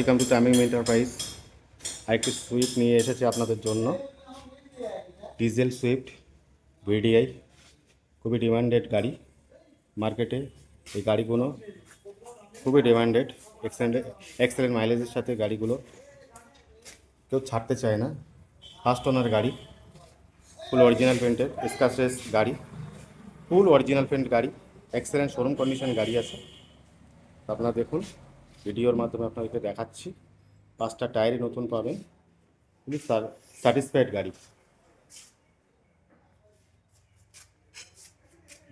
Welcome to Tamim enterprise. আরেকটি Swift নিয়ে এসেছে আপনাদের জন্য, ডিজেল সুইফট ভিডিআই। খুবই ডিমান্ডেড গাড়ি মার্কেটে। এই গাড়িগুলো খুবই ডিমান্ডেড, এক্সেলেন্ট মাইলেজের সাথে গাড়িগুলো কেউ ছাড়তে চায় না। ফার্স্ট ওনার গাড়ি, ফুল অরিজিনাল পেন্টের স্ক্র্যাচলেস গাড়ি, ফুল অরিজিনাল পেন্ট গাড়ি, এক্সেলেন্ট শোরুম কন্ডিশন গাড়ি আছে। আপনারা দেখুন, ভিডিওর মাধ্যমে আপনাদেরকে দেখাচ্ছি। 5টা টায়ারই নতুন পাবেন, খুবই স্যাটিসফাইড গাড়ি।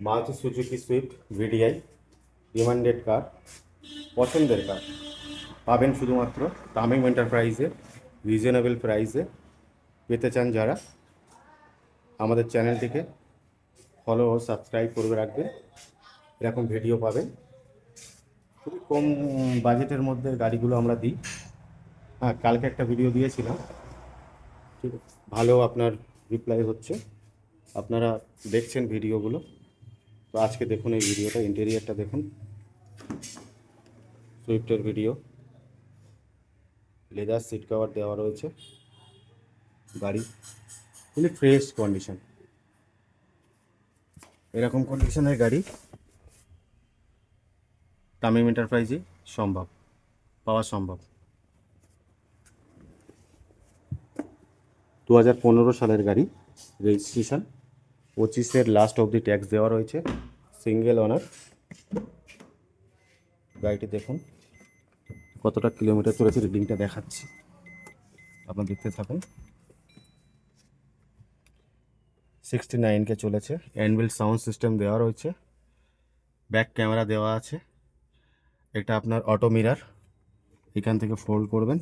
Maruti Suzuki Swift VDI, demanded car, পছন্দের কার পাবেন শুধুমাত্র তামিম এন্টারপ্রাইজে, রিজনেবল প্রাইসে। পেতে চান যারা, আমাদের চ্যানেলটিকে ফলো ও সাবস্ক্রাইব করে রাখবেন। এরকম ভিডিও পাবেন। খুবই কম বাজেটের মধ্যে গাড়িগুলো আমরা দিই। হ্যাঁ, কালকে একটা ভিডিও দিয়েছিলাম, ঠিক ভালো আপনার রিপ্লাই হচ্ছে, আপনারা দেখছেন ভিডিওগুলো। তো আজকে দেখুন এই ভিডিওটা, ইন্টেরিয়ারটা দেখুন, সুইফটের ভিডিও। লেদার সিট কভার দেওয়া রয়েছে, গাড়ি খুবই ফ্রেশ কন্ডিশন। এরকম কন্ডিশনের গাড়ি তামিম এন্টারপ্রাইজে পাওয়া সম্ভব। 2015 সালের গাড়ি, রেজিস্ট্রেশন 25-এর লাস্ট অবধি ট্যাক্স দেওয়া রয়েছে, সিঙ্গেল ওনার। গাড়িটি দেখুন কতটা কিলোমিটার চলেছে, রিডিংটা দেখাচ্ছি, আপনার দেখতে থাকুন। 69K চলেছে। অ্যানভিল সাউন্ড সিস্টেম দেওয়া রয়েছে, ব্যাক ক্যামেরা দেওয়া আছে। এটা আপনার অটো মিরার, এখান থেকে ফোল্ড করবেন,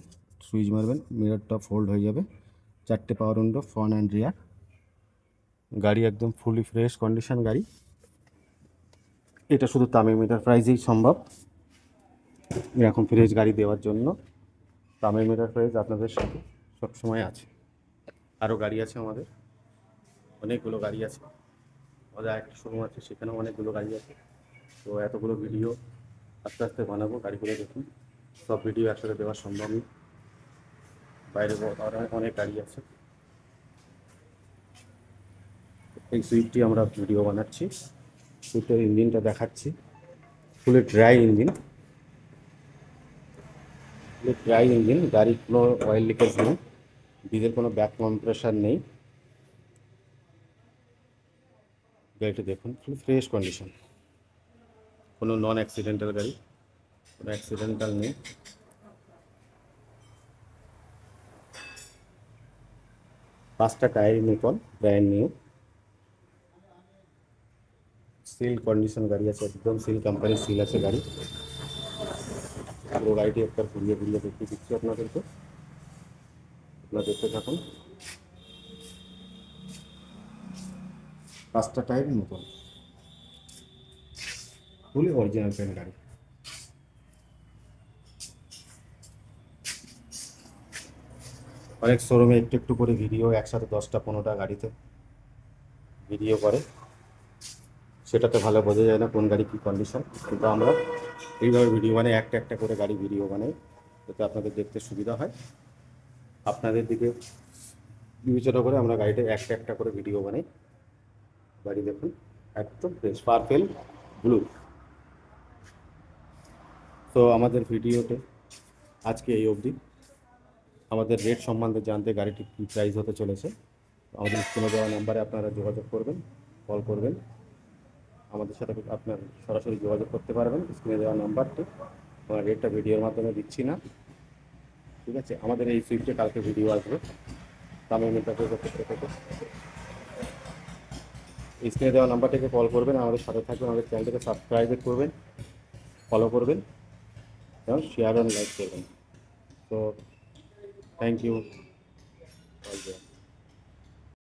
সুইচ মারবেন, মিরারটা ফোল্ড হয়ে যাবে। 4টে power window, front and rear. গাড়ি একদম ফুলি ফ্রেশ কন্ডিশন গাড়ি। এটা শুধু তামিম এন্টারপ্রাইজেই সম্ভব এরকম ফ্রেশ গাড়ি দেওয়ার জন্য। তামিম এন্টারপ্রাইজ আপনাদের সাথে সবসময় আছে। আরও গাড়ি আছে আমাদের, অনেকগুলো গাড়ি আছে। আমাদের আরেকটা শোরুম আছে, সেখানেও অনেকগুলো গাড়ি আছে। তো এতগুলো ভিডিও আস্তে আস্তে বানাবো। গাড়িগুলো দেখুন, সব ভিডিও একসাথে দেওয়া সম্ভব নেই, বাইরে অনেক গাড়ি আছে। এই সুইফটটি আমরা ভিডিও বানাচ্ছি। সুইফটের ইঞ্জিনটা দেখাচ্ছি, ফুলি ড্রাই ইঞ্জিন, গাড়ির কোনো অয়েল লিকেজ নেই, ডিজেল কোনো ব্যাক কম্প্রেসার নেই। গাড়িটা দেখুন, ফুল ফ্রেশ কন্ডিশন, কোনো নন অ্যাক্সিডেন্টাল গাড়ি, কোনো অ্যাক্সিডেন্টাল নেই। পাঁচটা টায়ার নতুন, ব্র্যান্ড নিউ, সিল কন্ডিশন গাড়ি আছে, একদম সিল কোম্পানির সিল আছে গাড়ি। পুরো গাড়িটি একবার ঘুরিয়ে দেখতে দিচ্ছি আপনাদেরকে, আপনারা দেখতে থাকুন। 5টা টায়ার নতুন, ফুলি অরিজিনাল পেন গাড়ি। অনেক শোরুমে একটু করে ভিডিও, একসাথে 10টা 15টা গাড়িতে ভিডিও করে, সেটাতে ভালো বোঝা যায় না কোন গাড়ি কী কন্ডিশন। কিন্তু আমরা এইভাবে ভিডিও বানাই, একটা করে গাড়ি ভিডিও বানাই, যাতে আপনাদের দেখতে সুবিধা হয়। আপনাদের দিকে বিবেচনা করে আমরা গাড়িটা একটা করে ভিডিও বানাই। গাড়ি দেখুন, একদম ফ্রেশ, পার্পেল ব্লু। তো আমাদের ভিডিওতে আজকে এই অবধি। আমাদের রেট সম্বন্ধে জানতে, গাড়িটি কী প্রাইস হতে চলেছে, আমাদের স্ক্রিনে দেওয়া নাম্বারে আপনারা যোগাযোগ করবেন, কল করবেন। আমাদের সাথে আপনার সরাসরি যোগাযোগ করতে পারবেন, স্ক্রিনে দেওয়া নাম্বারটি। আমরা রেটটা ভিডিওর মাধ্যমে দিচ্ছি না, ঠিক আছে। আমাদের এই সুইফটে কালকে ভিডিও আসবে, তামিম এন্টারপ্রাইজের পক্ষ থেকে। স্ক্রিনে দেওয়া নাম্বারটিকে কল করবেন, আমাদের সাথে থাকবেন, আমাদের চ্যানেলটিকে সাবস্ক্রাইব করবেন, ফলো করবেন এবং শেয়ার অ্যান্ড লাইক করবেন। তো থ্যাংক ইউ।